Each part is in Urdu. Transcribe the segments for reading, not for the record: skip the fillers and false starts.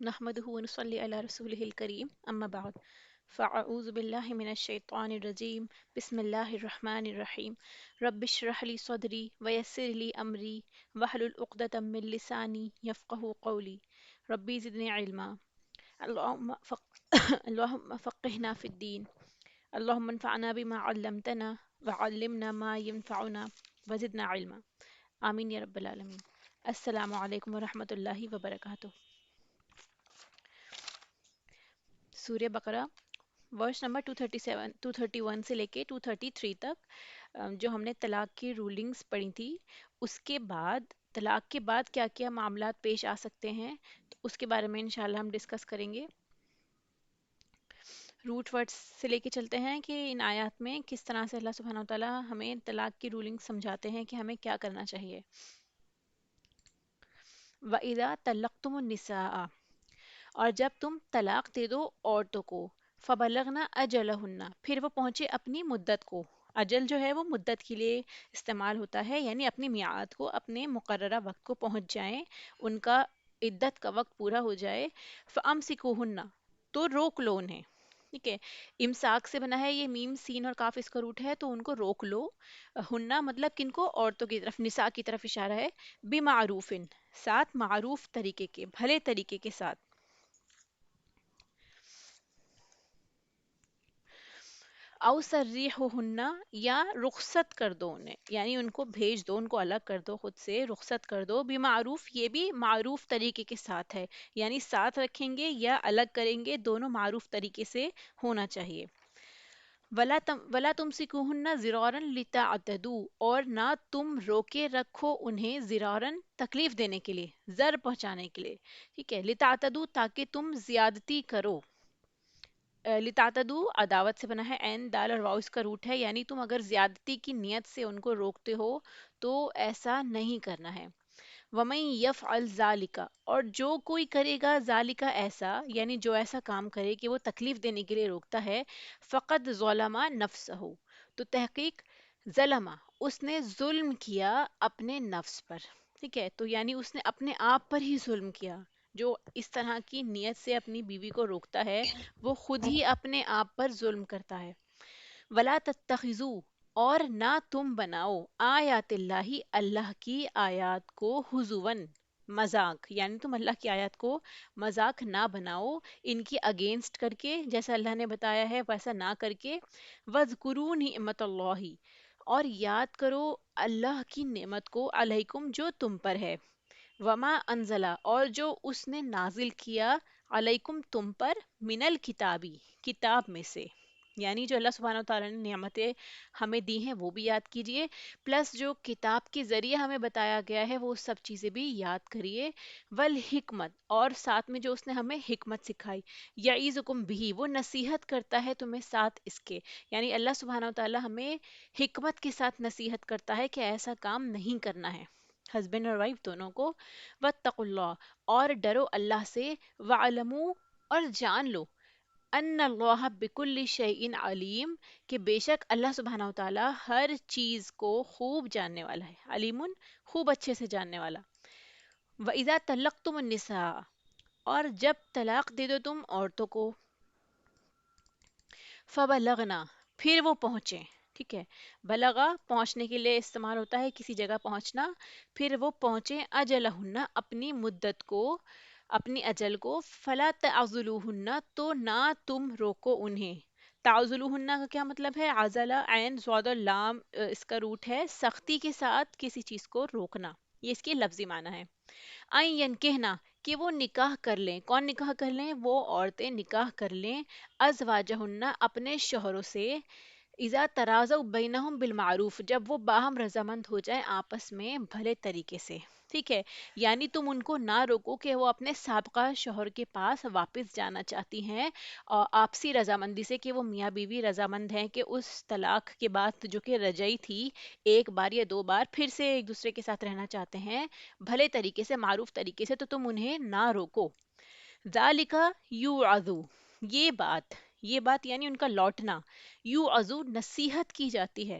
نحمده ونصلي على رسوله الكريم أما بعد فأعوذ بالله من الشيطان الرجيم بسم الله الرحمن الرحيم رب اشرح لي صدري ويسر لي أمري واحلل عقدة من لساني يفقه قولي ربي زدني علما اللهم فق... اللهم فقهنا في الدين اللهم انفعنا بما علمتنا وعلمنا ما ينفعنا وزدنا علما آمين يا رب العالمين. السلام عليكم ورحمة الله وبركاته. سورہ بقرہ ورس نمبر 237 231 سے لے کے 233 تک جو ہم نے طلاق کی رولنگز پڑھی تھی، اس کے بعد طلاق کے بعد کیا کیا معاملات پیش آ سکتے ہیں، تو اس کے بارے میں انشاءاللہ ہم ڈسکس کریں گے. روٹ ورڈز سے لے کے چلتے ہیں کہ ان آیات میں کس طرح سے اللہ سبحانہ و تعالیٰ ہمیں طلاق کی رولنگ سمجھاتے ہیں کہ ہمیں کیا کرنا چاہیے. وَإِذَا طَلَّقْتُمُ النِّسَاءَ، اور جب تم طلاق دے دو عورتوں کو، فَبَلَغْنَا أَجَلَهُنَّ، پھر وہ پہنچے اپنی مدت کو. اجل جو ہے وہ مدت کے لیے استعمال ہوتا ہے، یعنی اپنی میعاد کو، اپنے مقررہ وقت کو پہنچ جائیں، ان کا عدت کا وقت پورا ہو جائے. فَأَمْسِكُوهُنَّ، تو روک لو انہیں. ٹھیک ہے، امساک سے بنا ہے، یہ میم سین اور کاف اس کا روٹ ہے، تو ان کو روک لو. ہننا مطلب کن کو؟ عورتوں کی طرف، نساء کی طرف اشارہ ہے. بِمَعْرُوفٍ، ساتھ معروف طریقے کے، بھلے طریقے کے ساتھ. او سرحوہن، یا رخصت کر دو انہیں، یعنی ان کو بھیج دو، ان کو الگ کر دو، خود سے رخصت کر دو. بمعروف، یہ بھی معروف طریقے کے ساتھ ہے، یعنی ساتھ رکھیں گے یا الگ کریں گے، دونوں معروف طریقے سے ہونا چاہیے. ولا تمسکوہن ضرارا لتعتدوا، اور نہ تم روکے رکھو انہیں ضرارا، تکلیف دینے کے لیے، ضر پہنچانے کے لیے. ٹھیک ہے، لتعتدوا، تاکہ تم زیادتی کرو. لتعتدو عداوت سے بنا ہے، عین دال اور واؤ اس کا روٹ ہے، یعنی تم اگر زیادتی کی نیت سے ان کو روکتے ہو تو ایسا نہیں کرنا ہے. وَمَن يَفْعَلْ ذَلِكَ، اور جو کوئی کرے گا ذَلِكَ ایسا، یعنی جو ایسا کام کرے کہ وہ تکلیف دینے کے لیے روکتا ہے، فقط ظلم نفسہ، تو تحقیق ظلم، اس نے ظلم کیا اپنے نفس پر. ٹھیک ہے، تو یعنی اس نے اپنے آپ پر ہی ظلم کیا. جو اس طرح کی نیت سے اپنی بیوی کو روکتا ہے وہ خود ہی اپنے آپ پر ظلم کرتا ہے. ولا تتخذوا، اور نہ تم بناؤ، آیات اللہ، اللہ کی آیات کو، حضون، مذاق، یعنی تم اللہ کی آیات کو مذاق نہ بناؤ، ان کی اگینسٹ کر کے، جیسا اللہ نے بتایا ہے ویسا نہ کر کے. وَاذْكُرُوا نِعْمَتَ اللَّهِ، اور یاد کرو اللہ کی نعمت کو، علیکم، جو تم پر ہے. وما انزلہ، اور جو اس نے نازل کیا، علیکم، تم پر، من الکتابی، کتاب میں سے، یعنی جو اللہ سبحانہ و تعالیٰ نے نعمتیں ہمیں دی ہیں وہ بھی یاد کیجئے، پلس جو کتاب کے ذریعے ہمیں بتایا گیا ہے وہ سب چیزیں بھی یاد کریے. والحکمت، اور ساتھ میں جو اس نے ہمیں حکمت سکھائی. یعیذکم بھی، وہ نصیحت کرتا ہے تمہیں ساتھ اس کے، یعنی اللہ سبحانہ و تعالیٰ ہمیں حکمت کے ساتھ نصیحت کرتا ہے کہ ایسا کام نہیں کرنا ہے، ہسبینڈ اور وائف دونوں کو. واتقوا اللہ، اور ڈرو اللہ سے. وعلموا، اور جان لو، ان اللہ بکل شیء علیم، کہ بے شک اللہ سبحانہ و تعالی ہر چیز کو خوب جاننے والا ہے. علیم، خوب اچھے سے جاننے والا. وَإِذَا طَلَّقْتُمُ النِّسَاءَ، اور جب طلاق دے دو تم عورتوں کو، فَبَلَغْنَا، پھر وہ پہنچیں. ٹھیک ہے، بلغا پہنچنے کے لیے استعمال ہوتا ہے، کسی جگہ پہنچنا. پھر وہ پہنچیں اجلہن، اپنی مدت کو، اپنی اجل کو. فلا تعضلوہن، تو نہ تم روکو انہیں. تعضلوہن کا کیا مطلب ہے؟ عضلہ، عین ضاد اور لام اس کا روٹ ہے، سختی کے ساتھ کسی چیز کو روکنا، یہ اس کی لفظی معنی ہے. آئین ینکہنا، کہ وہ نکاح کر لیں. کون نکاح کر لیں؟ وہ عورتیں نکاح کر لیں. ازواجہن، اپنے شوہروں سے. اذا تراضوا بینہم بالمعروف، جب وہ باہم رضامند ہو جائیں آپس میں بھلے طریقے سے. ٹھیک ہے، یعنی تم ان کو نہ روکو کہ وہ اپنے سابقہ شوہر کے پاس واپس جانا چاہتی ہیں، اور آپسی رضامندی سے، کہ وہ میاں بیوی رضامند ہیں کہ اس طلاق کے بعد جو کہ رجعی تھی، ایک بار یا دو بار پھر سے ایک دوسرے کے ساتھ رہنا چاہتے ہیں بھلے طریقے سے، معروف طریقے سے، تو تم انہیں نہ روکو. ذالک یوعظ، یہ بات یعنی ان کا لوٹنا. یوعظ، نصیحت کی جاتی ہے.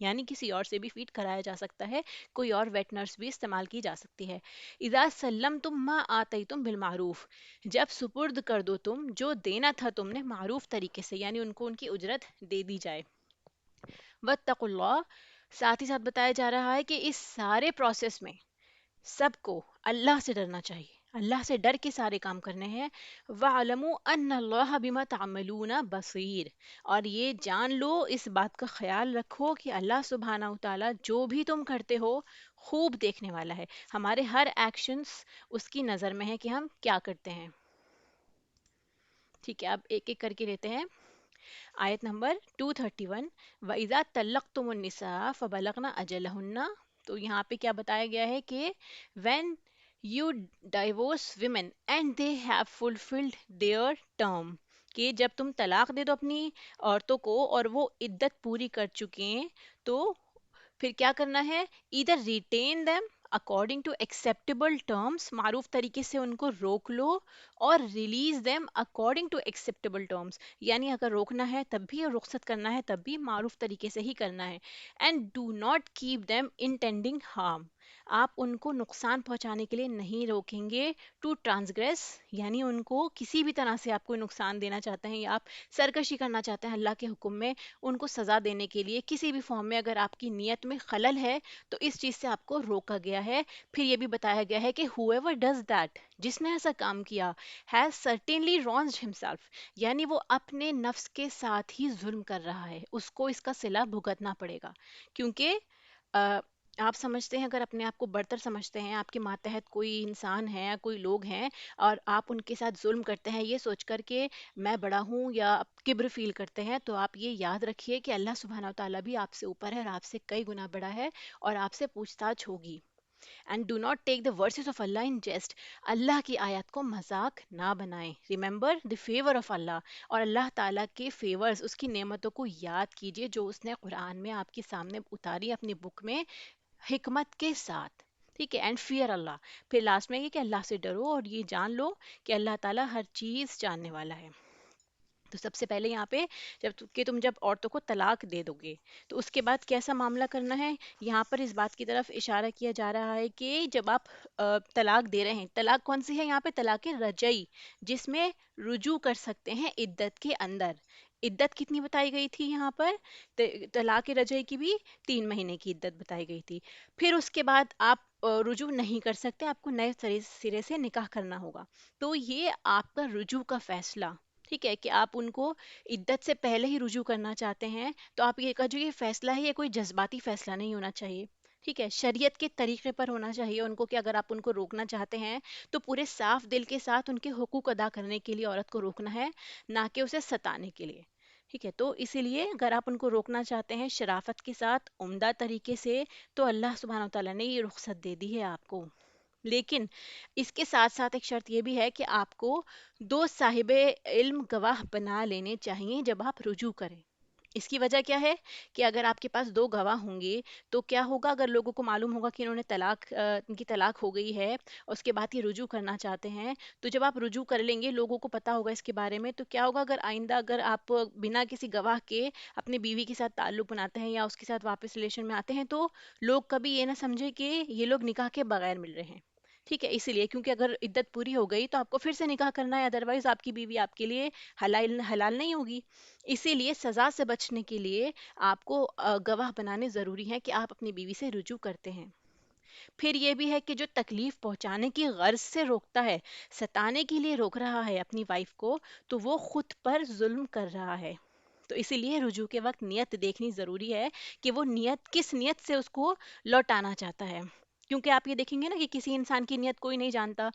یعنی کسی اور سے بھی فیڈ کرایا جا سکتا ہے، کوئی اور ویٹ نرس بھی استعمال کی جا سکتی ہے۔ اذا سلمتم ما آتیتم بالمعروف، جب سپرد کر دو تم جو دینا تھا تم نے معروف طریقے سے، یعنی ان کو ان کی اجرت دے دی جائے۔ واتقوا اللہ، ساتھ ہی ساتھ بتایا جا رہا ہے کہ اس سارے پروسیس میں سب کو اللہ سے ڈرنا چاہیے، اللہ سے ڈر کے سارے کام کرنے ہیں۔ وَاعْلَمُوا أَنَّ اللَّهَ بِمَا تَعْمَلُونَ بَصِيرٌ، اور یہ جان لو، اس بات کا خیال رکھو کہ اللہ سبحانہ وتعالیٰ جو بھی تم کرتے ہو خوب دیکھنے والا ہے، ہمارے ہر ایکشنز اس کی نظر میں ہے کہ ہم کیا کرتے ہیں۔ ٹھیک ہے، اب ایک ایک کر کے لیتے ہیں۔ آیت نمبر 231، وَإِذَا طَلَّقْتُمُ النِّسَاءَ فَبَلَغْنَ أَجَلَهُنَّ، تو یہاں پہ کیا بتایا گیا ہے کہ when you divorce women and they have fulfilled their term، کہ جب تم طلاق دے دو اپنی عورتوں کو اور وہ عدت پوری کر چکے ہیں، تو پھر کیا کرنا ہے؟ ادھر ریٹین them according to acceptable terms، معروف طریقے سے ان کو روک لو، اور release them according to acceptable terms، یعنی اگر روکنا ہے تب بھی اور رخصت کرنا ہے تب بھی معروف طریقے سے ہی کرنا ہے۔ And do not keep them intending harm، آپ ان کو نقصان پہنچانے کے لیے نہیں روکیں گے۔ ٹو ٹرانسگریس، یعنی ان کو کسی بھی طرح سے آپ کوئی نقصان دینا چاہتے ہیں یا آپ سرکشی کرنا چاہتے ہیں اللہ کے حکم میں، ان کو سزا دینے کے لیے کسی بھی فارم میں اگر آپ کی نیت میں خلل ہے تو اس چیز سے آپ کو روکا گیا ہے۔ پھر یہ بھی بتایا گیا ہے کہ whoever does that، جس نے ایسا کام کیا، has certainly wronged himself، یعنی وہ اپنے نفس کے ساتھ ہی ظلم کر رہا ہے، اس کو اس کا صلہ بھگتنا پڑے گا۔ کیونکہ آپ سمجھتے ہیں، اگر اپنے آپ کو برتر سمجھتے ہیں، آپ کے ماتحت کوئی انسان ہے یا کوئی لوگ ہیں اور آپ ان کے ساتھ ظلم کرتے ہیں یہ سوچ کر کہ میں بڑا ہوں یا کبر فیل کرتے ہیں، تو آپ یہ یاد رکھیے کہ اللہ سبحانہ و تعالیٰ بھی آپ سے اوپر ہے اور آپ سے کئی گنا بڑا ہے اور آپ سے پوچھ تاچھ ہوگی۔ And do not take the verses of Allah in jest, Allah کی آیات کو مذاق نہ بنائیں۔ Remember the favour of Allah, اور اللہ تعالیٰ کے فیورز، اس کی نعمتوں کو یاد کیجئے جو اس نے قرآن میں آپ کے سامنے اتاری اپنی بک میں حکمت کے ساتھ۔ ٹھیک ہے، اینڈ فیئر اللہ، پھر لاسٹ میں یہ کہ اللہ سے ڈرو اور یہ جان لو کہ اللہ تعالیٰ ہر چیز جاننے والا ہے۔ تو سب سے پہلے یہاں پہ کہ تم جب عورتوں کو طلاق دے دو گے تو اس کے بعد کیسا معاملہ کرنا ہے، یہاں پر اس بات کی طرف اشارہ کیا جا رہا ہے کہ جب آپ طلاق دے رہے ہیں، طلاق کون سی ہے یہاں پہ؟ طلاق رجعی، جس میں رجوع کر سکتے ہیں عدت کے اندر۔ عدت کتنی بتائی گئی تھی یہاں پر؟ طلاق رجعی کی بھی 3 مہینے کی عدت بتائی گئی تھی۔ پھر اس کے بعد آپ رجوع نہیں کر سکتے، آپ کو نئے سرے سے نکاح کرنا ہوگا۔ تو یہ آپ کا رجوع کا فیصلہ، ٹھیک ہے، کہ آپ ان کو عدت سے پہلے ہی رجوع کرنا چاہتے ہیں، تو آپ یہ کا جو یہ فیصلہ ہے یہ کوئی جذباتی فیصلہ نہیں ہونا چاہیے، ٹھیک ہے، شریعت کے طریقے پر ہونا چاہیے ان کو، کہ اگر آپ ان کو روکنا چاہتے ہیں تو پورے صاف دل کے ساتھ ان کے حقوق ادا کرنے کے لیے عورت کو روکنا ہے، نہ کہ اسے ستانے کے لیے۔ ٹھیک ہے، تو اسی لیے اگر آپ ان کو روکنا چاہتے ہیں شرافت کے ساتھ، عمدہ طریقے سے، تو اللہ سبحانہ وتعالیٰ نے یہ رخصت دے دی ہے آپ کو۔ لیکن اس کے ساتھ ساتھ ایک شرط یہ بھی ہے کہ آپ کو 2 صاحب علم گواہ بنا لینے چاہیے جب آپ رجوع کریں۔ اس کی وجہ کیا ہے کہ اگر آپ کے پاس 2 گواہ ہوں گے تو کیا ہوگا، اگر لوگوں کو معلوم ہوگا کہ انہوں نے ان کی طلاق ہو گئی ہے اور اس کے بعد یہ رجوع کرنا چاہتے ہیں، تو جب آپ رجوع کر لیں گے لوگوں کو پتا ہوگا اس کے بارے میں، تو کیا ہوگا، اگر آئندہ اگر آپ بنا کسی گواہ کے اپنے بیوی کے ساتھ تعلق بناتے ہیں یا اس کے ساتھ واپس ریلیشن میں آتے ہیں تو لوگ کبھی یہ نہ سمجھے کہ یہ لوگ نکاح کے بغیر مل رہے ہیں۔ ٹھیک ہے، اسی لیے کیونکہ اگر عدت پوری ہو گئی تو آپ کو پھر سے نکاح کرنا ہے، ادروائز آپ کی بیوی آپ کے لیے حلال نہیں ہوگی۔ اسی لیے سزا سے بچنے کے لیے آپ کو گواہ بنانے ضروری ہے کہ آپ اپنی بیوی سے رجوع کرتے ہیں۔ پھر یہ بھی ہے کہ جو تکلیف پہنچانے کی غرض سے روکتا ہے، ستانے کے لیے روک رہا ہے اپنی وائف کو، تو وہ خود پر ظلم کر رہا ہے۔ تو اسی لیے رجوع کے وقت نیت دیکھنی ضروری ہے کہ وہ نیت کس نیت سے اس کو لوٹانا چاہتا ہے، کیونکہ آپ یہ دیکھیں گے نا کہ کسی انسان کی نیت کوئی نہیں جانتا۔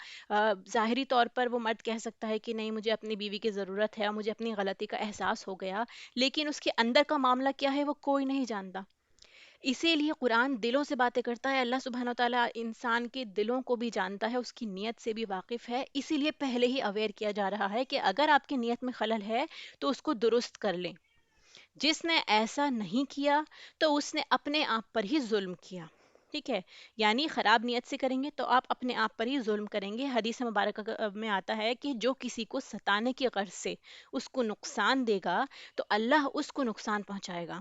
ظاہری طور پر وہ مرد کہہ سکتا ہے کہ نہیں مجھے اپنی بیوی کی ضرورت ہے اور مجھے اپنی غلطی کا احساس ہو گیا، لیکن اس کے اندر کا معاملہ کیا ہے وہ کوئی نہیں جانتا۔ اسی لیے قرآن دلوں سے باتیں کرتا ہے، اللہ سبحانہ وتعالیٰ انسان کے دلوں کو بھی جانتا ہے، اس کی نیت سے بھی واقف ہے، اسی لیے پہلے ہی اویئر کیا جا رہا ہے کہ اگر آپ کی نیت میں خلل ہے تو اس کو درست کر لیں۔ جس نے ایسا نہیں کیا تو اس نے اپنے آپ پر ہی ظلم کیا۔ ٹھیک ہے، یعنی خراب نیت سے کریں گے تو آپ اپنے آپ پر ہی ظلم کریں گے۔ حدیث مبارکہ میں آتا ہے کہ جو کسی کو ستانے کی غرض سے اس کو نقصان دے گا تو اللہ اس کو نقصان پہنچائے گا۔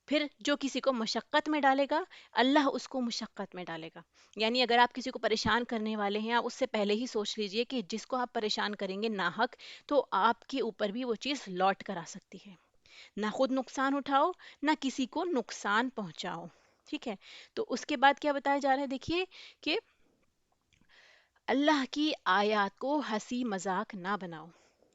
پھر جو کسی کو مشقت میں ڈالے گا اللہ اس کو مشقت میں ڈالے گا. یعنی اگر آپ کسی کو پریشان کرنے والے ہیں آپ اس سے پہلے ہی سوچ لیجئے کہ جس کو آپ پریشان کریں گے ناحق تو آپ کے اوپر بھی وہ چیز لوٹ کر آ سکتی ہے. نہ خود نقصان اٹھاؤ نہ کسی کو نقصان پہنچاؤ. ٹھیک ہے. تو اس کے بعد کیا بتایا جا رہا ہے دیکھیے کہ اللہ کی آیات کو ہنسی مذاق نہ بناؤ،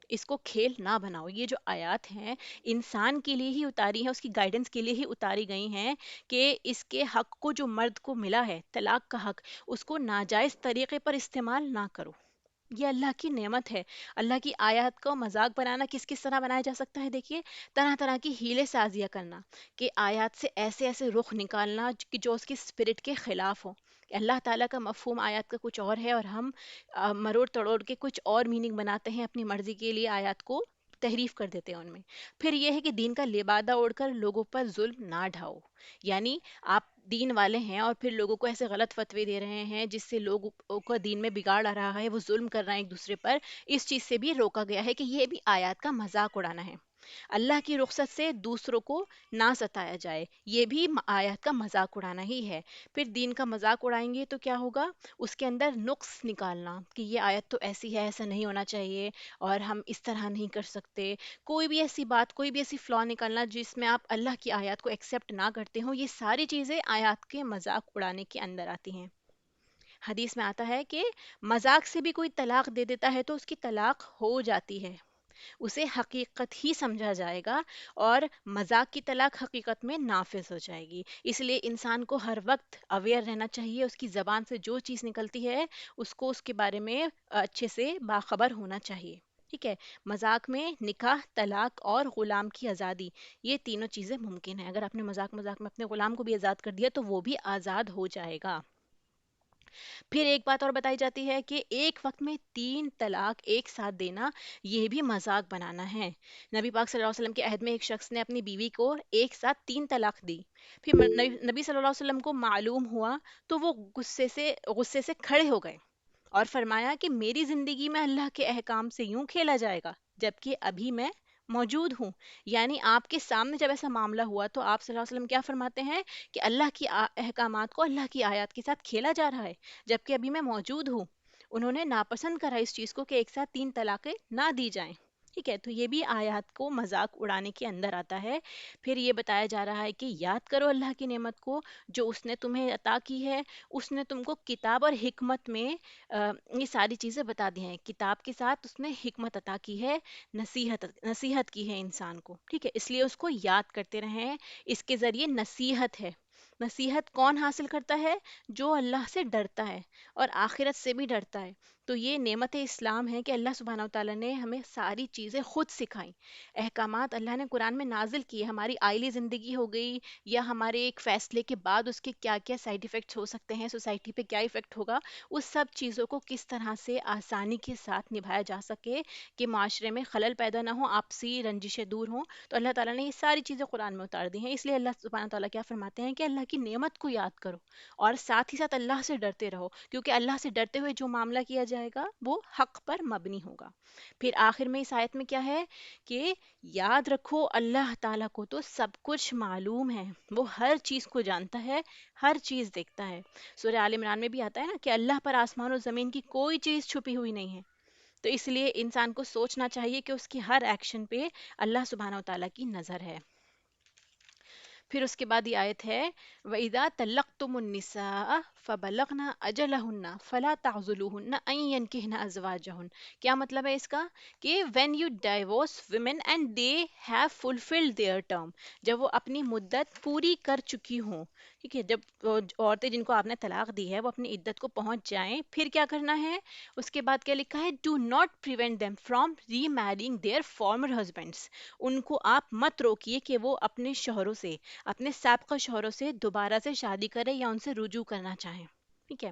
اس کو کھیل نہ بناؤ. یہ جو آیات ہیں انسان کے لیے ہی اتاری ہیں، اس کی گائیڈنس کے لیے ہی اتاری گئی ہیں کہ اس کے حق کو جو مرد کو ملا ہے طلاق کا حق اس کو ناجائز طریقے پر استعمال نہ کرو. یہ اللہ کی نعمت ہے. اللہ کی آیات کو مذاق بنانا کس کس طرح بنایا جا سکتا ہے دیکھیے، طرح طرح کی ہیلے سازیاں کرنا کہ آیات سے ایسے ایسے رخ نکالنا کہ جو اس کی اسپرٹ کے خلاف ہو. اللہ تعالیٰ کا مفہوم آیات کا کچھ اور ہے اور ہم مروڑ تڑوڑ کے کچھ اور میننگ بناتے ہیں اپنی مرضی کے لیے آیات کو تحریف کر دیتے ہیں ان میں. پھر یہ ہے کہ دین کا لبادہ اوڑھ کر لوگوں پر ظلم نہ ڈھاؤ. یعنی آپ دین والے ہیں اور پھر لوگوں کو ایسے غلط فتوے دے رہے ہیں جس سے لوگوں کو دین میں بگاڑ آ رہا ہے، وہ ظلم کر رہے ہیں ایک دوسرے پر. اس چیز سے بھی روکا گیا ہے کہ یہ بھی آیات کا مذاق اڑانا ہے. اللہ کی رخصت سے دوسروں کو نہ ستایا جائے، یہ بھی آیات کا مذاق اڑانا ہی ہے. پھر دین کا مذاق اڑائیں گے تو کیا ہوگا، اس کے اندر نقص نکالنا کہ یہ آیت تو ایسی ہے، ایسا نہیں ہونا چاہیے اور ہم اس طرح نہیں کر سکتے. کوئی بھی ایسی بات، کوئی بھی ایسی فلا نکالنا جس میں آپ اللہ کی آیات کو ایکسیپٹ نہ کرتے ہوں، یہ ساری چیزیں آیات کے مذاق اڑانے کے اندر آتی ہیں. حدیث میں آتا ہے کہ مذاق سے بھی کوئی طلاق دے دیتا ہے تو اس کی طلاق ہو جاتی ہے، اسے حقیقت ہی سمجھا جائے گا اور مذاق کی طلاق حقیقت میں نافذ ہو جائے گی. اس لیے انسان کو ہر وقت اویئر رہنا چاہیے، اس کی زبان سے جو چیز نکلتی ہے اس کو اس کے بارے میں اچھے سے باخبر ہونا چاہیے. ٹھیک ہے. مذاق میں نکاح، طلاق اور غلام کی آزادی، یہ تینوں چیزیں ممکن ہیں. اگر آپ نے مذاق مذاق میں اپنے غلام کو بھی آزاد کر دیا تو وہ بھی آزاد ہو جائے گا. پھر ایک بات اور بتائی جاتی ہے کہ ایک وقت میں 3 طلاق ایک ساتھ دینا یہ بھی مذاق بنانا ہے. نبی پاک صلی اللہ علیہ وسلم کے عہد میں ایک شخص نے اپنی بیوی کو ایک ساتھ 3 طلاق دی. پھر نبی صلی اللہ علیہ وسلم کو معلوم ہوا تو وہ غصے سے کھڑے ہو گئے اور فرمایا کہ میری زندگی میں اللہ کے احکام سے یوں کھیلا جائے گا جبکہ ابھی میں موجود ہوں. یعنی آپ کے سامنے جب ایسا معاملہ ہوا تو آپ صلی اللہ علیہ وسلم کیا فرماتے ہیں کہ اللہ کی احکامات کو اللہ کی آیات کے ساتھ کھیلا جا رہا ہے جبکہ ابھی میں موجود ہوں. انہوں نے ناپسند کرا اس چیز کو کہ ایک ساتھ 3 طلاقیں نہ دی جائیں. ٹھیک ہے. تو یہ بھی آیات کو مذاق اڑانے کے اندر آتا ہے. پھر یہ بتایا جا رہا ہے کہ یاد کرو اللہ کی نعمت کو جو اس نے تمہیں عطا کی ہے. اس نے تم کو کتاب اور حکمت میں یہ ساری چیزیں بتا دی ہیں. کتاب کے ساتھ اس نے حکمت عطا کی ہے، نصیحت کی ہے انسان کو. ٹھیک ہے. اس لیے اس کو یاد کرتے رہیں. اس کے ذریعے نصیحت ہے. نصیحت کون حاصل کرتا ہے؟ جو اللہ سے ڈرتا ہے اور آخرت سے بھی ڈرتا ہے. تو یہ نعمت اسلام ہے کہ اللہ سبحانہ و تعالیٰ نے ہمیں ساری چیزیں خود سکھائیں. احکامات اللہ نے قرآن میں نازل کیے. ہماری آئلی زندگی ہو گئی یا ہمارے ایک فیصلے کے بعد اس کے کیا کیا سائیڈ ایفیکٹس ہو سکتے ہیں، سوسائٹی پہ کیا ایفیکٹ ہوگا، اس سب چیزوں کو کس طرح سے آسانی کے ساتھ نبھایا جا سکے کہ معاشرے میں خلل پیدا نہ ہو، آپسی رنجشیں دور ہوں. تو اللہ تعالیٰ نے یہ ساری چیزیں قرآن میں اتار دی ہیں. اس لیے اللہ سبحانہ تعالیٰ کیا فرماتے ہیں کہ اللہ کی نعمت کو یاد کرو اور ساتھ ہی ساتھ اللہ سے ڈرتے رہو کیونکہ اللہ سے ڈرتے ہوئے جو معاملہ کیا جائے گا وہ حق پر مبنی ہوگا. پھر آخر میں اس آیت میں کیا ہے کہ یاد رکھو اللہ تعالیٰ کو تو سب کچھ معلوم ہے، وہ ہر چیز کو جانتا ہے، ہر چیز دیکھتا ہے. سورہ آل عمران میں بھی آتا ہے نا کہ اللہ پر آسمان و زمین کی کوئی چیز چھپی ہوئی نہیں ہے. تو اس لیے انسان کو سوچنا چاہیے کہ اس کی ہر ایکشن پہ اللہ سبحانہ و تعالیٰ کی نظر ہے. پھر اس کے بعد یہ آیت ہے وَإِذَا طَلَّقْتُمُ النِّسَاءَ فَبَلَغْنَ أَجَلَهُنَّ فَلَا تَعْضُلُوهُنَّ أَن يَنكِحْنَ أَزْوَاجَهُنَّ. کیا مطلب ہے اس کا کہ when you divorce women and they have fulfilled their term، جب وہ اپنی مدت پوری کر چکی ہوں. ٹھیک ہے. جب عورتیں جن کو آپ نے طلاق دی ہے وہ اپنی عدت کو پہنچ جائیں پھر کیا کرنا ہے؟ اس کے بعد کیا لکھا ہے do not prevent them from remarrying their former husbands. ان کو آپ مت روکیے کہ وہ اپنے شوہروں سے، اپنے سابقہ شوہروں سے دوبارہ سے شادی کرے یا ان سے رجوع کرنا چاہیں. ٹھیک ہے.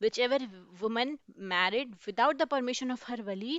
whichever woman married without the permission of her wali,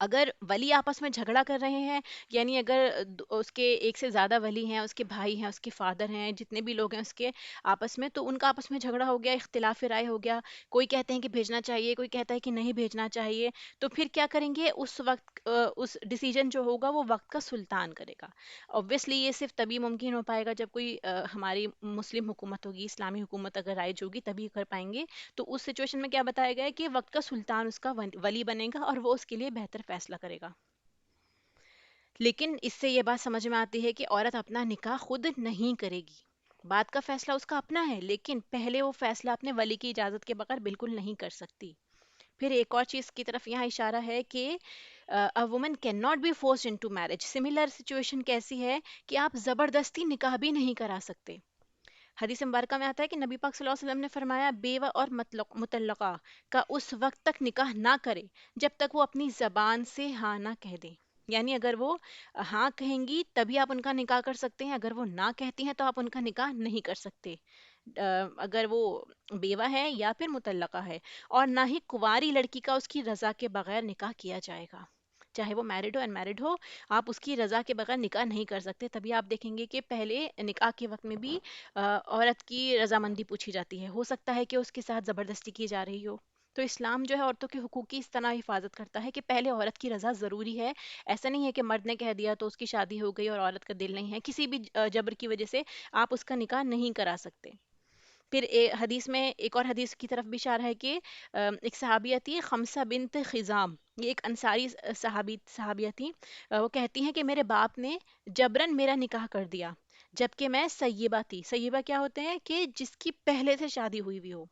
اگر ولی آپس میں جھگڑا کر رہے ہیں، یعنی اگر اس کے ایک سے زیادہ ولی ہیں، اس کے بھائی ہیں، اس کے فادر ہیں، جتنے بھی لوگ ہیں اس کے آپس میں، تو ان کا آپس میں جھگڑا ہو گیا، اختلاف رائے ہو گیا، کوئی کہتے ہیں کہ بھیجنا چاہیے، کوئی کہتا ہے کہ نہیں بھیجنا چاہیے، تو پھر کیا کریں گے اس وقت؟ اس ڈیسیجن جو ہوگا وہ وقت کا سلطان کرے گا. obviously یہ صرف تبھی ممکن ہو پائے گا جب کوئی ہماری مسلم حکومت ہوگی، اسلامی حکومت اگر رائج ہوگی تبھی کر پائیں گے. تو اس سچویشن میں کیا بتایا گیا ہے کہ وقت کا سلطان اس کا ولی بنے گا اور وہ اس کے لیے بہتر فیصلہ کرے گا. لیکن اس سے یہ بات سمجھ میں آتی ہے کہ عورت اپنا نکاح خود نہیں کرے گی. بات کا فیصلہ اس کا اپنا ہے، لیکن پہلے وہ فیصلہ اپنے ولی کی اجازت کے بغیر بالکل نہیں کر سکتی. پھر ایک اور چیز کی طرف یہاں اشارہ ہے کہ a woman cannot be forced into marriage. Similar situation کیسی ہے کہ آپ زبردستی نکاح بھی نہیں کرا سکتے. حدیث مبارکہ میں آتا ہے کہ نبی پاک صلی اللہ علیہ وسلم نے فرمایا بیوہ اور مطلقہ کا اس وقت تک نکاح نہ کرے جب تک وہ اپنی زبان سے ہاں نہ کہہ دیں. یعنی اگر وہ ہاں کہیں گی تبھی آپ ان کا نکاح کر سکتے ہیں، اگر وہ نہ کہتی ہیں تو آپ ان کا نکاح نہیں کر سکتے، اگر وہ بیوہ ہے یا پھر مطلقہ ہے. اور نہ ہی کنواری لڑکی کا اس کی رضا کے بغیر نکاح کیا جائے گا، چاہے وہ میرڈ ہو انمیرڈ ہو، آپ اس کی رضا کے بغیر نکاح نہیں کر سکتے. تبھی آپ دیکھیں گے کہ پہلے نکاح کے وقت میں بھی عورت کی رضامندی پوچھی جاتی ہے. ہو سکتا ہے کہ اس کے ساتھ زبردستی کی جا رہی ہو. تو اسلام جو ہے عورتوں کے حقوق کی اس طرح حفاظت کرتا ہے کہ پہلے عورت کی رضا ضروری ہے. ایسا نہیں ہے کہ مرد نے کہہ دیا تو اس کی شادی ہو گئی اور عورت کا دل نہیں ہے، کسی بھی جبر کی وجہ سے آپ اس کا نکاح نہیں کرا سکتے. پھر حدیث میں ایک اور حدیث کی طرف بھی اشارہ ہے کہ ایک صحابیہ تھی خمسہ بنت خزام، یہ ایک انصاری صحابیہ تھی. وہ کہتی ہیں کہ میرے باپ نے جبرن میرا نکاح کر دیا جبکہ میں سیبہ تھی. سیبہ کیا ہوتے ہیں؟ کہ جس کی پہلے سے شادی ہوئی ہوئی ہو،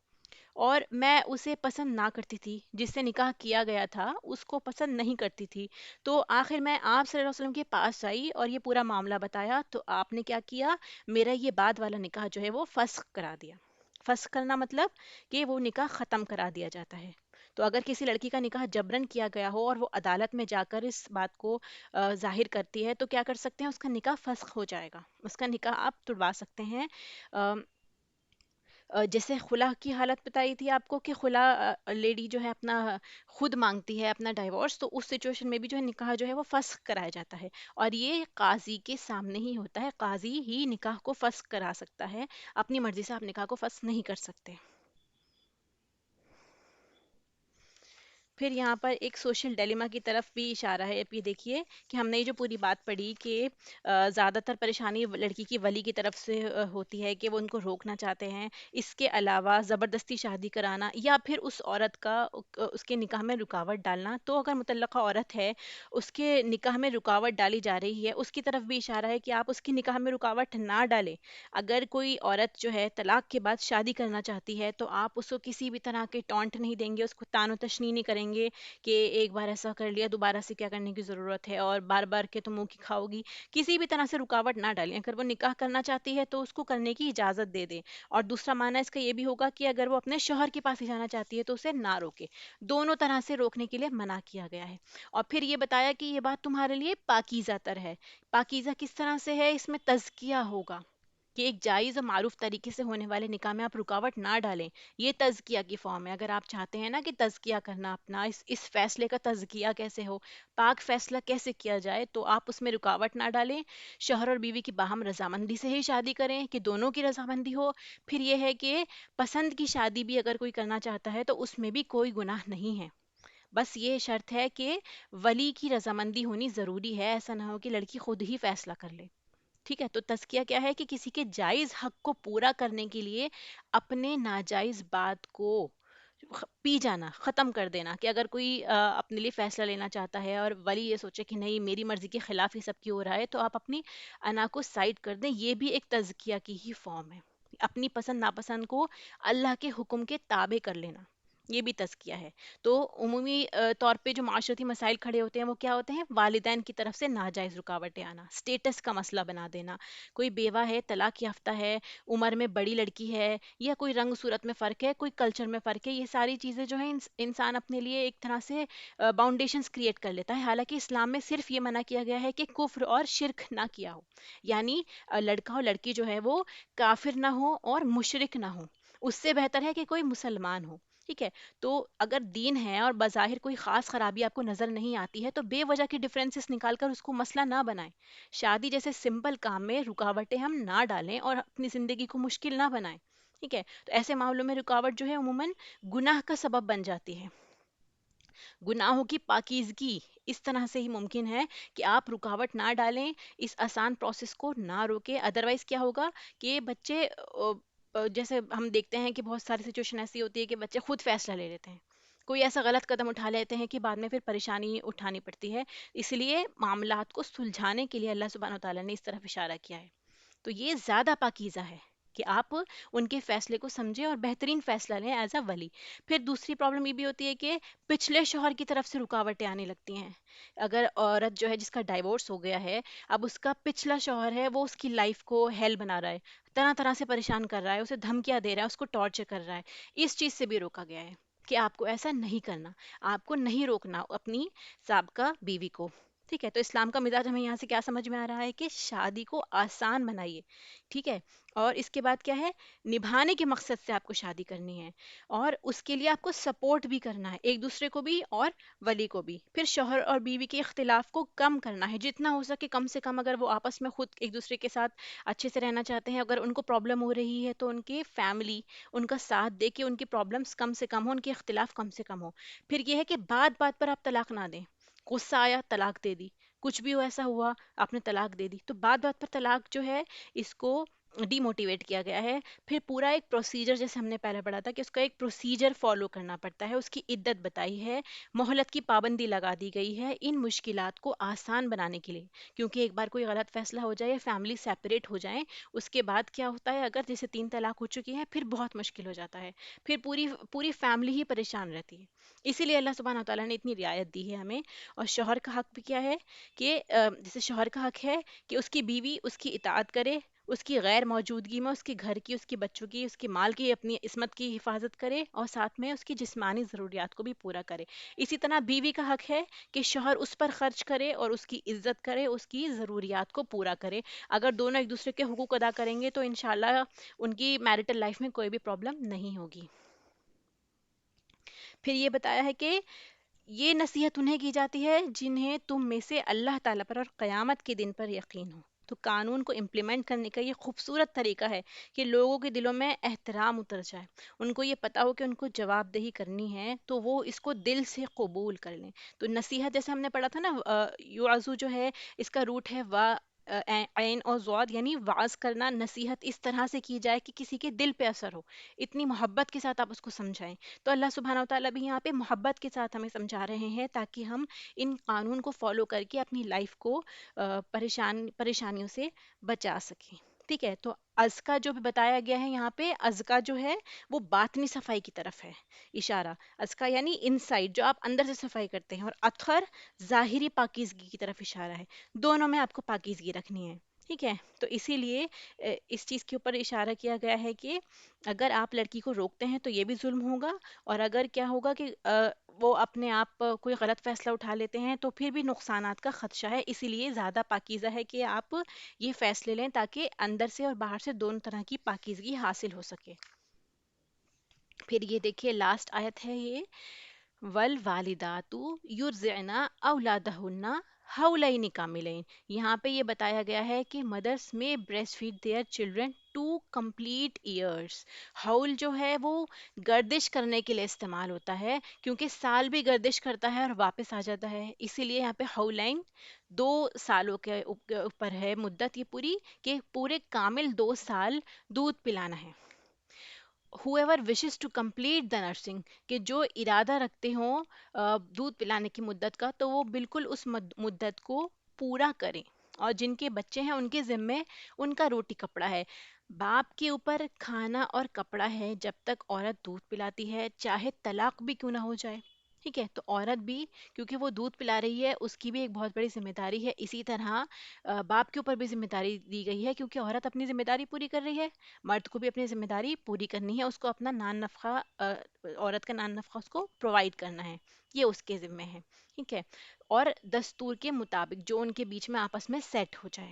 اور میں اسے پسند نہ کرتی تھی، جس سے نکاح کیا گیا تھا اس کو پسند نہیں کرتی تھی. تو آخر میں آپ صلی اللہ علیہ وسلم کے پاس آئی اور یہ پورا معاملہ بتایا، تو آپ نے کیا کیا؟ میرا یہ بعد والا نکاح جو ہے وہ فسخ کرا دیا. فسخ کرنا مطلب کہ وہ نکاح ختم کرا دیا جاتا ہے. تو اگر کسی لڑکی کا نکاح جبرن کیا گیا ہو اور وہ عدالت میں جا کر اس بات کو ظاہر کرتی ہے تو کیا کر سکتے ہیں؟ اس کا نکاح فسخ ہو جائے گا، اس کا نکاح آپ توڑوا سکتے ہیں. جیسے خلا کی حالت بتائی تھی آپ کو کہ خلا لیڈی جو ہے اپنا خود مانگتی ہے اپنا ڈائیورس، تو اس سچویشن میں بھی جو ہے نکاح جو ہے وہ فسخ کرایا جاتا ہے. اور یہ قاضی کے سامنے ہی ہوتا ہے، قاضی ہی نکاح کو فسخ کرا سکتا ہے، اپنی مرضی سے آپ نکاح کو فسخ نہیں کر سکتے. پھر یہاں پر ایک سوشل ڈیلیما کی طرف بھی اشارہ ہے. اب یہ دیکھیے کہ ہم نے یہ جو پوری بات پڑھی کہ زیادہ تر پریشانی لڑکی کی ولی کی طرف سے ہوتی ہے کہ وہ ان کو روکنا چاہتے ہیں. اس کے علاوہ زبردستی شادی کرانا یا پھر اس عورت کا اس کے نکاح میں رکاوٹ ڈالنا. تو اگر مطلقہ عورت ہے، اس کے نکاح میں رکاوٹ ڈالی جا رہی ہے، اس کی طرف بھی اشارہ ہے کہ آپ اس کی نکاح میں رکاوٹ نہ ڈالیں. اگر کوئی عورت جو ہے طلاق کے بعد شادی کرنا چاہتی ہے تو آپ اس کو کسی بھی طرح کے ٹونٹ نہیں دیں گے، اس کو تان و تشنیع نہیں کریں گے کہ ایک بار ایسا کر لیا دوبارہ سے کیا کرنے کی ضرورت ہے اور بار بار کے تم منہ کی کھاؤ گی. کسی بھی طرح سے رکاوٹ نہ ڈالیں. اگر وہ نکاح کرنا چاہتی ہے تو اس کو کرنے کی اجازت دے دیں. اور دوسرا معنی اس کا یہ بھی ہوگا کہ اگر وہ اپنے شوہر کے پاس ہی جانا چاہتی ہے تو اسے نہ روکے. دونوں طرح سے روکنے کے لیے منع کیا گیا ہے. اور پھر یہ بتایا کہ یہ بات تمہارے لیے پاکیزہ تر ہے. پاکیزہ کس طرح سے ہے؟ اس میں تزکیہ ہوگا کہ ایک جائز اور معروف طریقے سے ہونے والے نکاح میں آپ رکاوٹ نہ ڈالیں. یہ تزکیہ کی فارم ہے. اگر آپ چاہتے ہیں نا کہ تزکیہ کرنا اپنا، اس فیصلے کا تزکیہ کیسے ہو، پاک فیصلہ کیسے کیا جائے، تو آپ اس میں رکاوٹ نہ ڈالیں. شوہر اور بیوی کی باہم رضامندی سے ہی شادی کریں کہ دونوں کی رضامندی ہو. پھر یہ ہے کہ پسند کی شادی بھی اگر کوئی کرنا چاہتا ہے تو اس میں بھی کوئی گناہ نہیں ہے. بس یہ شرط ہے کہ ولی کی رضامندی ہونی ضروری ہے، ایسا نہ ہو کہ لڑکی خود ہی فیصلہ کر لے. ٹھیک ہے. تو تزکیہ کیا ہے؟ کہ کسی کے جائز حق کو پورا کرنے کے لیے اپنے ناجائز بات کو پی جانا، ختم کر دینا. کہ اگر کوئی اپنے لیے فیصلہ لینا چاہتا ہے اور ولی یہ سوچے کہ نہیں میری مرضی کے خلاف ہی سب کی ہو رہا ہے، تو آپ اپنی انا کو سائڈ کر دیں. یہ بھی ایک تزکیہ کی ہی فارم ہے. اپنی پسند ناپسند کو اللہ کے حکم کے تابع کر لینا، یہ بھی تزکیہ ہے. تو عمومی طور پہ جو معاشرتی مسائل کھڑے ہوتے ہیں وہ کیا ہوتے ہیں؟ والدین کی طرف سے ناجائز رکاوٹیں آنا، سٹیٹس کا مسئلہ بنا دینا. کوئی بیوہ ہے، طلاق یافتہ ہے، عمر میں بڑی لڑکی ہے، یا کوئی رنگ صورت میں فرق ہے، کوئی کلچر میں فرق ہے، یہ ساری چیزیں جو ہیں انسان اپنے لیے ایک طرح سے باؤنڈیشنز کریٹ کر لیتا ہے. حالانکہ اسلام میں صرف یہ منع کیا گیا ہے کہ کفر اور شرک نہ کیا ہو. یعنی لڑکا اور لڑکی جو ہے وہ کافر نہ ہو اور مشرک نہ ہو. اس سے بہتر ہے کہ کوئی مسلمان ہو. ٹھیک ہے؟ تو اگر دین ہے اور بظاہر کوئی خاص خرابی آپ کو نظر نہیں آتی ہے تو بے وجہ کی ڈفرینسز نکال کر اس کو مسئلہ نہ بنائیں. شادی جیسے سمپل کام میں رکاوٹیں ہم نہ ڈالیں اور اپنی زندگی کو مشکل نہ بنائیں. ٹھیک ہے؟ تو ایسے معاملوں میں رکاوٹ جو ہے عموماً گناہ کا سبب بن جاتی ہے. گناہوں کی پاکیزگی اس طرح سے ہی ممکن ہے کہ آپ رکاوٹ نہ ڈالیں، اس آسان پروسیس کو نہ روکیں. ادروائز کیا ہوگا کہ بچے جیسے ہم دیکھتے ہیں کہ بہت ساری سچویشن ایسی ہوتی ہے کہ بچے خود فیصلہ لے لیتے ہیں، کوئی ایسا غلط قدم اٹھا لیتے ہیں کہ بعد میں پھر پریشانی اٹھانی پڑتی ہے. اس لیے معاملات کو سلجھانے کے لیے اللہ سبحانہ وتعالیٰ نے اس طرف اشارہ کیا ہے. تو یہ زیادہ پاکیزہ ہے کہ آپ ان کے فیصلے کو سمجھیں اور بہترین فیصلہ لیں ایز اے ولی. پھر دوسری پرابلم یہ بھی ہوتی ہے کہ پچھلے شوہر کی طرف سے رکاوٹیں آنے لگتی ہیں. اگر عورت جو ہے جس کا ڈائیورس ہو گیا ہے، اب اس کا پچھلا شوہر ہے وہ اس کی لائف کو ہیل بنا رہا ہے، طرح طرح سے پریشان کر رہا ہے، اسے دھمکیاں دے رہا ہے، اس کو ٹارچر کر رہا ہے. اس چیز سے بھی روکا گیا ہے کہ آپ کو ایسا نہیں کرنا، آپ کو نہیں روکنا اپنی سابقہ بیوی کو. ٹھیک ہے؟ تو اسلام کا مزاج ہمیں یہاں سے کیا سمجھ میں آ رہا ہے کہ شادی کو آسان بنائیے. ٹھیک ہے؟ اور اس کے بعد کیا ہے، نبھانے کے مقصد سے آپ کو شادی کرنی ہے اور اس کے لیے آپ کو سپورٹ بھی کرنا ہے، ایک دوسرے کو بھی اور ولی کو بھی. پھر شوہر اور بیوی کے اختلاف کو کم کرنا ہے جتنا ہو سکے، کم سے کم. اگر وہ آپس میں خود ایک دوسرے کے ساتھ اچھے سے رہنا چاہتے ہیں، اگر ان کو پرابلم ہو رہی ہے تو ان کی فیملی ان کا ساتھ دے کے ان کی پرابلمس کم سے کم ہو، ان کے اختلاف کم سے کم ہو. پھر یہ ہے کہ بات بات پر آپ طلاق نہ دیں. غصہ آیا طلاق دے دی، کچھ بھی ایسا ہوا آپ نے طلاق دے دی، تو بات بات پر طلاق جو ہے اس کو ڈی موٹیویٹ کیا گیا ہے. پھر پورا ایک پروسیجر، جیسے ہم نے پہلے پڑھا تھا کہ اس کا ایک پروسیجر فالو کرنا پڑتا ہے، اس کی عدت بتائی ہے، مہلت کی پابندی لگا دی گئی ہے ان مشکلات کو آسان بنانے کے لیے. کیونکہ ایک بار کوئی غلط فیصلہ ہو جائے، فیملی سیپریٹ ہو جائیں، اس کے بعد کیا ہوتا ہے، اگر جیسے 3 طلاق ہو چکی ہے پھر بہت مشکل ہو جاتا ہے، پھر پوری پوری فیملی ہی پریشان رہتی ہے. اسی لیے اللہ سبحانہ تعالیٰ نے اتنی رعایت دی ہے ہمیں. اور شوہر کا حق بھی کیا ہے کہ جیسے شوہر کا حق ہے کہ اس کی بیوی اس کی اطاعت کرے، اس کی غیر موجودگی میں اس کے گھر کی، اس کے بچوں کی، اس کے مال کی، اپنی عصمت کی حفاظت کرے اور ساتھ میں اس کی جسمانی ضروریات کو بھی پورا کرے. اسی طرح بیوی کا حق ہے کہ شوہر اس پر خرچ کرے اور اس کی عزت کرے، اس کی ضروریات کو پورا کرے. اگر دونوں ایک دوسرے کے حقوق ادا کریں گے تو انشاءاللہ ان کی میرٹل لائف میں کوئی بھی پرابلم نہیں ہوگی. پھر یہ بتایا ہے کہ یہ نصیحت انہیں کی جاتی ہے جنہیں تم میں سے اللہ تعالیٰ پر اور قیامت کے دن پر یقین ہو. تو قانون کو امپلیمنٹ کرنے کا یہ خوبصورت طریقہ ہے کہ لوگوں کے دلوں میں احترام اتر جائے، ان کو یہ پتا ہو کہ ان کو جواب دہی کرنی ہے تو وہ اس کو دل سے قبول کر لیں. تو نصیحت جیسے ہم نے پڑھا تھا نا، یعظو جو ہے اس کا روٹ ہے وا، عین اور ضاد، یعنی واز کرنا. نصیحت اس طرح سے کی جائے کہ کسی کے دل پہ اثر ہو، اتنی محبت کے ساتھ آپ اس کو سمجھائیں. تو اللہ سبحانہ وتعالیٰ بھی یہاں پہ محبت کے ساتھ ہمیں سمجھا رہے ہیں تاکہ ہم ان قانون کو فالو کر کے اپنی لائف کو پریشانیوں سے بچا سکیں. ٹھیک ہے؟ تو ازکا جو بھی بتایا گیا ہے یہاں پہ، ازکا جو ہے وہ باطنی صفائی کی طرف ہے اشارہ. ازکا یعنی انسائڈ، جو آپ اندر سے صفائی کرتے ہیں، اور اطہر ظاہری پاکیزگی کی طرف اشارہ ہے. دونوں میں آپ کو پاکیزگی رکھنی ہے. ٹھیک ہے؟ تو اسی لیے اس چیز کے اوپر اشارہ کیا گیا ہے کہ اگر آپ لڑکی کو روکتے ہیں تو یہ بھی ظلم ہوگا، اور اگر کیا ہوگا کہ وہ اپنے آپ کوئی غلط فیصلہ اٹھا لیتے ہیں تو پھر بھی نقصانات کا خدشہ ہے. اسی لیے زیادہ پاکیزہ ہے کہ آپ یہ فیصلے لیں تاکہ اندر سے اور باہر سے دونوں طرح کی پاکیزگی حاصل ہو سکے. پھر یہ دیکھیے لاسٹ آیت ہے یہ، والوالدات یرضعن اولادہن حولین کاملین. یہاں پہ یہ بتایا گیا ہے کہ مدرس میں breast feed their children 2 complete years. حول جو ہے وہ گردش کرنے کے لیے استعمال ہوتا ہے، کیونکہ سال بھی گردش کرتا ہے اور واپس آ جاتا ہے. اسی لیے یہاں پہ حولین 2 سالوں کے اوپر ہے مدت یہ پوری، کہ پورے کامل 2 سال دودھ پلانا ہے. whoever wishes to complete the nursing، کہ جو ارادہ رکھتے ہوں دودھ پلانے کی مدت کا، تو وہ بالکل اس مدت کو پورا کریں. اور جن کے بچے ہیں ان کے ذمے ان کا روٹی کپڑا ہے. باپ کے اوپر کھانا اور کپڑا ہے جب تک عورت دودھ پلاتی ہے، چاہے طلاق بھی کیوں نہ ہو جائے. ٹھیک ہے؟ تو عورت بھی، کیونکہ وہ دودھ پلا رہی ہے، اس کی بھی ایک بہت بڑی ذمہ داری ہے. اسی طرح باپ کے اوپر بھی ذمہ داری دی گئی ہے، کیونکہ عورت اپنی ذمہ داری پوری کر رہی ہے، مرد کو بھی اپنی ذمہ داری پوری کرنی ہے. اس کو اپنا نان نفقہ، عورت کا نان نفقہ اس کو پرووائڈ کرنا ہے، یہ اس کے ذمہ ہے. ٹھیک ہے؟ اور دستور کے مطابق جو ان کے بیچ میں آپس میں سیٹ ہو جائے.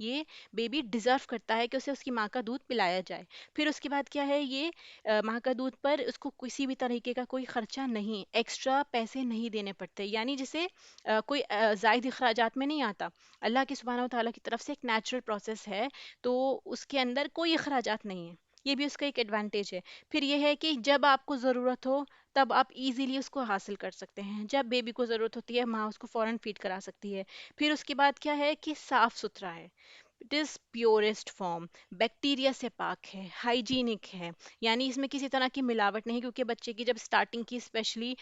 یہ بیبی ڈیزرو کرتا ہے کہ اسے اس کی ماں کا دودھ پلایا جائے. پھر اس کے بعد کیا ہے، یہ ماں کا دودھ پر اس کو کسی بھی طریقے کا کوئی خرچہ نہیں، ایکسٹرا پیسے نہیں دینے پڑتے، یعنی جسے کوئی زائد اخراجات میں نہیں آتا. اللہ کے سبحانہ و تعالیٰ کی طرف سے ایک نیچرل پروسیس ہے، تو اس کے اندر کوئی اخراجات نہیں ہے. یہ بھی اس کا ایک ایڈوانٹیج ہے. پھر یہ ہے کہ جب آپ کو ضرورت ہو تب آپ ایزیلی اس کو حاصل کر سکتے ہیں. جب بیبی کو ضرورت ہوتی ہے ماں اس کو فوراً فیڈ کرا سکتی ہے. پھر اس کے بعد کیا ہے کہ صاف ستھرا ہے. It is purest form, bacteria سے پاک ہے، ہائیجینک ہے، یعنی اس میں کسی طرح کی ملاوٹ نہیں. کیونکہ بچے کی جب اسٹارٹنگ کی اسپیشلی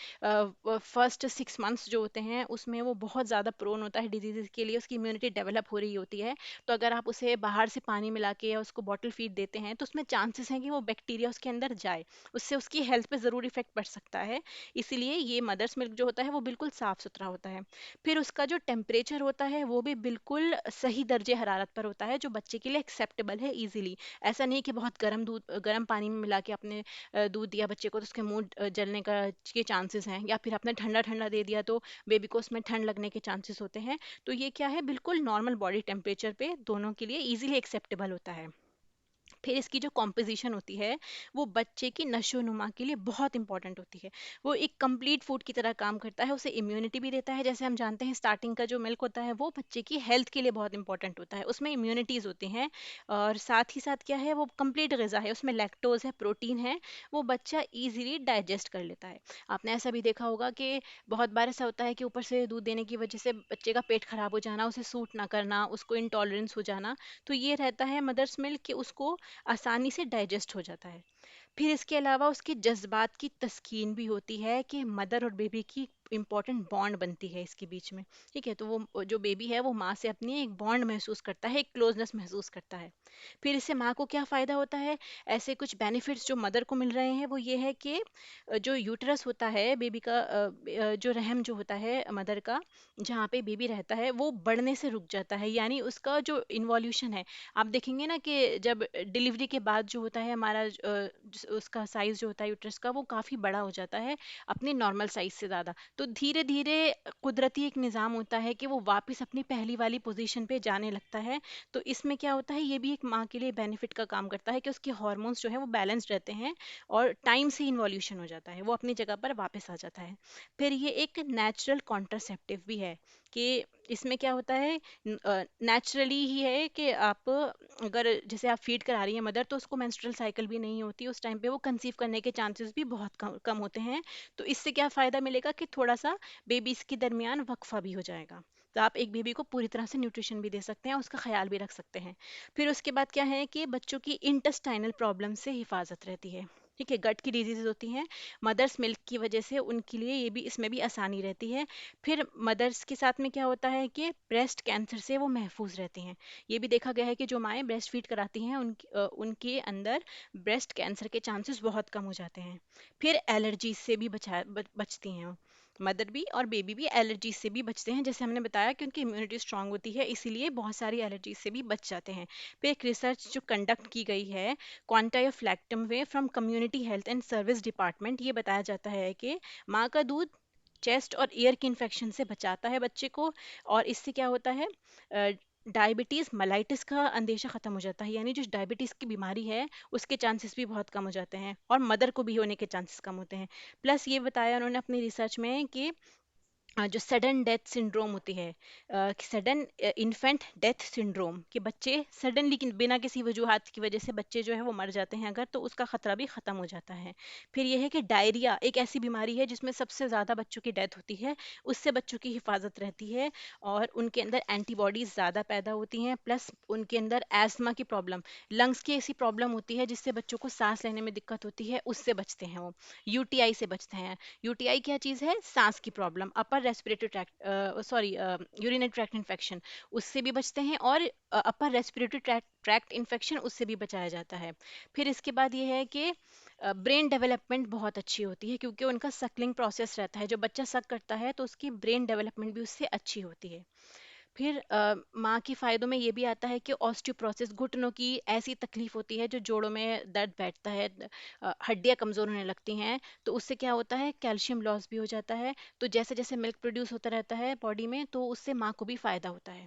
فرسٹ 6 منتھس جو ہوتے ہیں اس میں وہ بہت زیادہ پرون ہوتا ہے ڈیزیز کے لیے، اس کی امیونٹی ڈیولپ ہو رہی ہوتی ہے. تو اگر آپ اسے باہر سے پانی ملا کے یا اس کو باٹل فیڈ دیتے ہیں تو اس میں چانسز ہیں کہ وہ بیکٹیریا اس کے اندر جائے، اس سے اس کی ہیلتھ پہ ضرور افیکٹ پڑ سکتا ہے. اسی لیے یہ مدرس ملک جو ہوتا ہے وہ بالکل صاف ستھرا ہوتا ہے. پھر اس کا جو ٹیمپریچر ہوتا ہے وہ بھی بالکل صحیح درجے حرارت پر ہوتا ہے، جو بچے کے لیے ایکسیپٹیبل ہے ایزیلی. ایسا نہیں کہ بہت گرم دودھ گرم پانی میں ملا کے آپ نے دودھ دیا بچے کو تو اس کے منہ جلنے کا کے چانسز ہیں، یا پھر آپ نے ٹھنڈا ٹھنڈا دے دیا تو بیبی کو اس میں ٹھنڈ لگنے کے چانسز ہوتے ہیں. تو یہ کیا ہے، بالکل نارمل باڈی ٹیمپریچر پہ دونوں کے لیے ایزیلی ایکسیپٹیبل ہوتا ہے. پھر اس کی جو کمپوزیشن ہوتی ہے وہ بچے کی نشو و نما کے لیے بہت امپورٹنٹ ہوتی ہے. وہ ایک کمپلیٹ فوڈ کی طرح کام کرتا ہے، اسے امیونٹی بھی دیتا ہے. جیسے ہم جانتے ہیں اسٹارٹنگ کا جو ملک ہوتا ہے وہ بچے کی ہیلتھ کے لیے بہت امپورٹنٹ ہوتا ہے، اس میں امیونٹیز ہوتی ہیں. اور ساتھ ہی ساتھ کیا ہے، وہ کمپلیٹ غذا ہے، اس میں لیکٹوز ہے، پروٹین ہے، وہ بچہ ایزیلی ڈائجسٹ کر لیتا ہے. آپ نے ایسا بھی دیکھا ہوگا کہ بہت بار ایسا ہوتا ہے کہ اوپر سے دودھ دینے کی وجہ سے بچے کا پیٹ خراب ہو جانا، اسے سوٹ نہ کرنا، اس کو انٹالرنس ہو جانا. تو یہ رہتا ہے مدرس ملک کہ اس کو آسانی سے ڈائجسٹ ہو جاتا ہے. پھر اس کے علاوہ اس کی جذبات کی تسکین بھی ہوتی ہے کہ مدر اور بیبی کی امپورٹنٹ بانڈ بنتی ہے اس کے بیچ میں. ٹھیک ہے، تو وہ جو بیبی ہے وہ ماں سے اپنی ایک بانڈ محسوس کرتا ہے، ایک کلوزنس محسوس کرتا ہے. پھر اس سے ماں کو کیا فائدہ ہوتا ہے، ایسے کچھ بینیفٹس جو مدر کو مل رہے ہیں وہ یہ ہے کہ جو یوٹرس ہوتا ہے بیبی کا، جو رحم جو ہوتا ہے مدر کا جہاں پہ بیبی رہتا ہے وہ بڑھنے سے رک جاتا ہے. یعنی اس کا جو انوالوشن ہے، آپ دیکھیں گے نا کہ جب ڈلیوری کے بعد جو ہوتا ہے ہمارا اس کا سائز جو ہوتا ہے یوٹرس کا وہ کافی بڑا ہو جاتا ہے اپنے نارمل سائز سے زیادہ. تو دھیرے دھیرے قدرتی ایک نظام ہوتا ہے کہ وہ واپس اپنی پہلی والی پوزیشن پہ جانے لگتا ہے. تو اس میں کیا ہوتا ہے، یہ بھی ایک ماں کے لیے بینیفٹ کا کام کرتا ہے کہ اس کے ہارمونس جو ہے وہ بیلنس رہتے ہیں اور ٹائم سے انوالوشن ہو جاتا ہے، وہ اپنی جگہ پر واپس آ جاتا ہے. پھر یہ ایک نیچرل کانٹرسیپٹیو بھی ہے کہ اس میں کیا ہوتا ہے، نیچرلی ہی ہے کہ آپ اگر جیسے آپ فیڈ کرا رہی ہیں مدر تو اس کو مینسٹرل سائیکل بھی نہیں ہوتی اس ٹائم پہ، وہ کنسیو کرنے کے چانسز بھی بہت کم ہوتے ہیں. تو اس سے کیا فائدہ ملے گا کہ تھوڑا سا بیبیز کے درمیان وقفہ بھی ہو جائے گا، تو آپ ایک بیبی کو پوری طرح سے نیوٹریشن بھی دے سکتے ہیں، اس کا خیال بھی رکھ سکتے ہیں. پھر اس کے بعد کیا ہے کہ بچوں کی انٹسٹائنل پرابلم سے حفاظت رہتی ہے. ٹھیک ہے، گٹ کی ڈیزیز ہوتی ہیں مدرس ملک کی وجہ سے، ان کے لیے یہ بھی اس میں بھی آسانی رہتی ہے. پھر مدرس کے ساتھ میں کیا ہوتا ہے کہ بریسٹ کینسر سے وہ محفوظ رہتی ہیں. یہ بھی دیکھا گیا ہے کہ جو مائیں بریسٹ فیڈ کراتی ہیں ان کے اندر بریسٹ کینسر کے چانسز بہت کم ہو جاتے ہیں. پھر الرجیز سے بھی بچتی ہیں مدر بھی اور بیبی بھی، الرجیز سے بھی بچتے ہیں. جیسے ہم نے بتایا کہ ان کی امیونٹی اسٹرانگ ہوتی ہے اسی لیے بہت ساری الرجیز سے بھی بچ جاتے ہیں. پھر ایک ریسرچ جو کنڈکٹ کی گئی ہے کوانٹائی آف لیکٹم way from community health and service department, یہ بتایا جاتا ہے کہ ماں کا دودھ چیسٹ اور ایئر کی انفیکشن سے بچاتا ہے بچے کو. اور اس سے کیا ہوتا ہے، ڈائبٹیز ملائٹس کا اندیشہ ختم ہو جاتا ہے، یعنی جو ڈائبٹیز کی بیماری ہے اس کے چانسز بھی بہت کم ہو جاتے ہیں اور مدر کو بھی ہونے کے چانسز کم ہوتے ہیں. پلس یہ بتایا انہوں نے اپنی ریسرچ میں کہ جو سڈن ڈیتھ سنڈروم ہوتی ہے، سڈن انفینٹ ڈیتھ سنڈروم، کہ بچے سڈنلی بنا کسی وجوہات کی وجہ سے بچے جو ہے وہ مر جاتے ہیں اگر، تو اس کا خطرہ بھی ختم ہو جاتا ہے. پھر یہ ہے کہ ڈائریا ایک ایسی بیماری ہے جس میں سب سے زیادہ بچوں کی ڈیتھ ہوتی ہے، اس سے بچوں کی حفاظت رہتی ہے اور ان کے اندر اینٹی باڈیز زیادہ پیدا ہوتی ہیں. پلس ان کے اندر ایسما کی پرابلم، لنگس کی ایسی پرابلم ہوتی ہے جس سے بچوں کو سانس لینے میں دقت ہوتی ہے، اس سے بچتے ہیں وہ. یو ٹی آئی سے بچتے ہیں. یو ٹی آئی کیا چیز ہے، سانس کی problem, upper respiratory tract, sorry urinary tract infection, اس سے بھی بچتے ہیں. اور اپر ریسپریٹری ٹریکٹ انفیکشن، اس سے بھی بچایا جاتا ہے. پھر اس کے بعد یہ ہے کہ برین ڈیولپمنٹ بہت اچھی ہوتی ہے کیونکہ ان کا سکلنگ پروسیس رہتا ہے، جو بچہ سک کرتا ہے تو اس کی برین ڈیولپمنٹ بھی اس سے اچھی ہوتی ہے. پھر ماں کی فائدوں میں یہ بھی آتا ہے کہ آسٹیوپروسس، گھٹنوں کی ایسی تکلیف ہوتی ہے جو جوڑوں میں درد بیٹھتا ہے، ہڈیاں کمزور ہونے لگتی ہیں، تو اس سے کیا ہوتا ہے کیلشیم لاس بھی ہو جاتا ہے. تو جیسے جیسے ملک پروڈیوس ہوتا رہتا ہے باڈی میں تو اس سے ماں کو بھی فائدہ ہوتا ہے.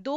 2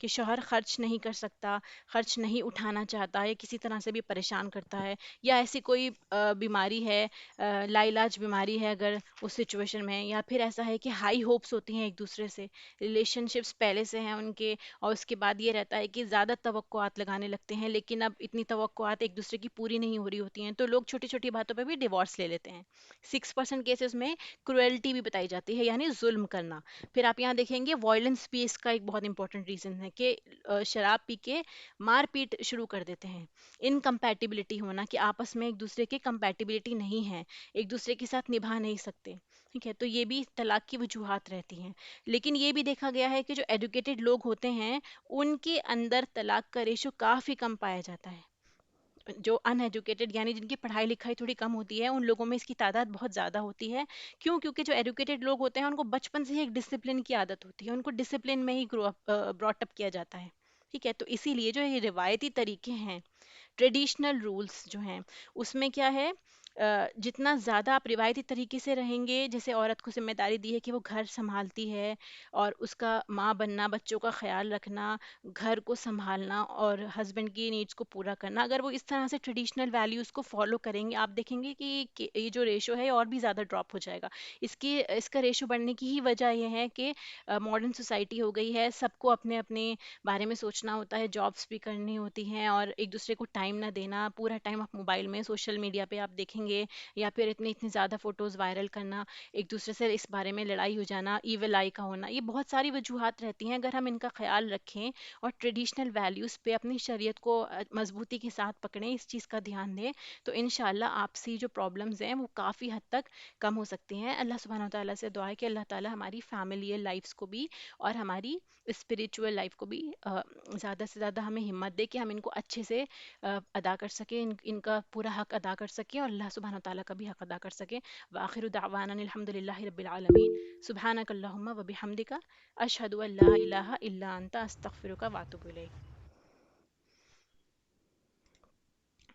کہ شوہر خرچ نہیں کر سکتا، خرچ نہیں اٹھانا چاہتا ہے، کسی طرح سے بھی پریشان کرتا ہے، یا ایسی کوئی بیماری ہے، لا علاج بیماری ہے اگر اس سچویشن میں، یا پھر ایسا ہے کہ ہائی ہوپس ہوتی ہیں ایک دوسرے سے، ریلیشن شپس پہلے سے ہیں ان کے، اور اس کے بعد یہ رہتا ہے کہ زیادہ توقعات لگانے لگتے ہیں، لیکن اب اتنی توقعات ایک دوسرے کی پوری نہیں ہو رہی ہوتی ہیں، تو لوگ چھوٹی چھوٹی باتوں پہ بھی ڈیورس لے لیتے ہیں۔ 6% کیسز میں کروئلٹی بھی بتائی جاتی ہے، یعنی ظلم کرنا۔ پھر آپ یہاں دیکھیں گے وائلنس بھی اس کا ایک بہت امپورٹنٹ ریزن ہے کہ شراب پی کے مار پیٹ شروع کر دیتے ہیں۔ انکمپیٹیبلٹی ہونا، کہ آپس میں ایک دوسرے کے کمپیٹیبلٹی نہیں ہے، ایک دوسرے کے ساتھ نبھا نہیں سکتے، ٹھیک ہے، تو یہ بھی طلاق کی وجوہات رہتی ہیں۔ لیکن یہ بھی دیکھا گیا ہے کہ جو ایڈوکیٹڈ لوگ ہوتے ہیں ان کے اندر طلاق کا ریشو کافی کم پایا جاتا ہے۔ جو ان ایجوکیٹڈ یعنی جن کی پڑھائی لکھائی تھوڑی کم ہوتی ہے ان لوگوں میں اس کی تعداد بہت زیادہ ہوتی ہے۔ کیوں؟ کیونکہ جو ایجوکیٹڈ لوگ ہوتے ہیں ان کو بچپن سے ہی ایک ڈسپلن کی عادت ہوتی ہے، ان کو ڈسپلن میں ہی گرو اپ براٹ اپ کیا جاتا ہے، ٹھیک ہے، تو اسی لیے جو یہ روایتی طریقے ہیں، ٹریڈیشنل رولز جو ہیں، اس میں کیا ہے، جتنا زیادہ آپ روایتی طریقے سے رہیں گے، جیسے عورت کو ذمہ داری دی ہے کہ وہ گھر سنبھالتی ہے اور اس کا ماں بننا، بچوں کا خیال رکھنا، گھر کو سنبھالنا اور ہسبینڈ کی نیڈس کو پورا کرنا، اگر وہ اس طرح سے ٹریڈیشنل ویلیوز کو فالو کریں گے، آپ دیکھیں گے کہ یہ جو ریشو ہے اور بھی زیادہ ڈراپ ہو جائے گا۔ اس کا ریشو بڑھنے کی ہی وجہ یہ ہے کہ ماڈرن سوسائٹی ہو گئی ہے، سب کو اپنے اپنے بارے میں سوچنا ہوتا ہے، جابس بھی کرنی ہوتی ہیں، اور ایک دوسرے کو ٹائم نہ دینا، پورا ٹائم آپ موبائل میں سوشل میڈیا پہ آپ دیکھیں گے، یا پھر اتنی زیادہ فوٹوز وائرل کرنا، ایک دوسرے سے اس بارے میں لڑائی ہو جانا، ایول آئی کا ہونا، یہ بہت ساری وجوہات رہتی ہیں۔ اگر ہم ان کا خیال رکھیں اور ٹریڈیشنل ویلیوز پہ اپنی شریعت کو مضبوطی کے ساتھ پکڑیں، اس چیز کا دھیان دیں، تو انشاءاللہ آپسی جو پرابلمز ہیں وہ کافی حد تک کم ہو سکتی ہیں۔ اللہ سبحانہ وتعالیٰ سے دعا ہے کہ اللہ تعالیٰ ہماری فیملی لائفز کو بھی اور ہماری اسپریچول لائف کو بھی زیادہ سے زیادہ ہمیں ہمت دے کہ ہم ان کو اچھے سے ادا کر سکیں، ان کا پورا حق ادا کر سکیں، اور اللہ سبحانہ وتعالیٰ کا بھی حق ادا کر سکیں۔ وآخر دعوانا الحمد للہ رب العالمین، سبحانک اللہم و بحمدک، اشہد ان لا الہ الا انت، استغفرک واتوب الیک۔